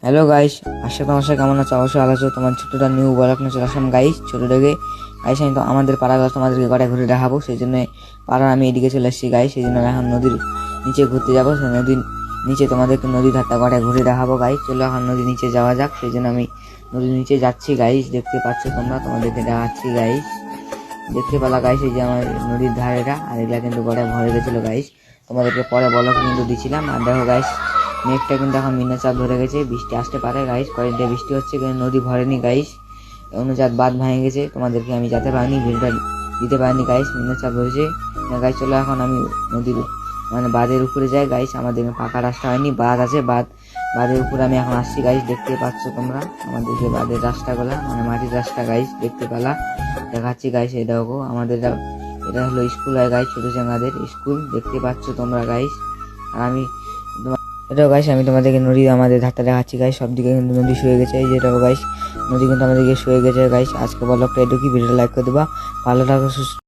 Hello guys, আশা তোমার সাথে কেমন আছো? অবশ্যই ভালো আছো। তোমার ছোট্টটা নিউ ব্লগ নিয়ে চলে আসলাম গাইস। ছোটটাকে গাইস আমি তো আমাদের পাড়াগুলো তোমাদেরকে কটা ঘুরে দেখাবো, সেই জন্য পাড়ার আমি এদিকে চলে এসেছি গাইস। সেই জন্য এখন নদীর নিচে ঘুরতে যাবো। সেই নদীর নিচে তোমাদেরকে নদীর ধারটা কটা ঘুরে দেখাবো গাইস। চলো এখন নদীর নিচে যাওয়া যাক। সেই জন্য আমি নদীর নিচে যাচ্ছি গাইস। দেখতে পাচ্ছ তোমরা, তোমাদেরকে দেখাচ্ছি গাইস। দেখতে পেলা গাইস, এই যে আমার নদীর ধারেটা, আর এগুলা কিন্তু গোটা ভরে গেছিলো গাইস। তোমাদেরকে পরে বলক কিন্তু দিছিলাম। আর দেখো গাইস, মেঘটা কিন্তু এখন নিম্নচাপ ধরে গেছে, বৃষ্টি আসতে পারে গাইস। কয়েকটা বৃষ্টি হচ্ছে কিন্তু নদী ভরেনি গাইস। অনুজাত বাঁধ ভেঙে গেছে, তোমাদেরকে আমি যেতে পারিনি, ভিডিওটা দিতে পারিনি গাইস, নিম্নচাপ ধরেছে গাইস। চলো এখন আমি নদীর বাঁধের উপরে যাই গাইস। আমাদের পাকা রাস্তা হয়নি, বাঁধ আছে, বাঁধের উপরে আমি এখন আসছি গাইস। দেখতে পাচ্ছ তোমরা আমাদের যে বাঁধের রাস্তাগুলা, মাটির রাস্তা গাইস, দেখতে পেলা, দেখাচ্ছি গাইস। এই দেখো আমাদের এটা হলো স্কুল হয় গাইস, ছোট চাঙ্গাদের স্কুল, দেখতে পাচ্ছ তোমরা গাইস। আর আমি এটাও গাইস আমি তোমাদেরকে নদী আমাদের ধারটা দেখাচ্ছি গাইস। সব দিকে কিন্তু নদী শুয়ে গেছে, এই যেটাও গাইস নদী কিন্তু আমাদেরকে শুয়ে গেছে গাইস। আজকে ব্লগটা এটুকুই, ভিডিওটা লাইক করে দেবা, ভালো থাকো, সুস্থ।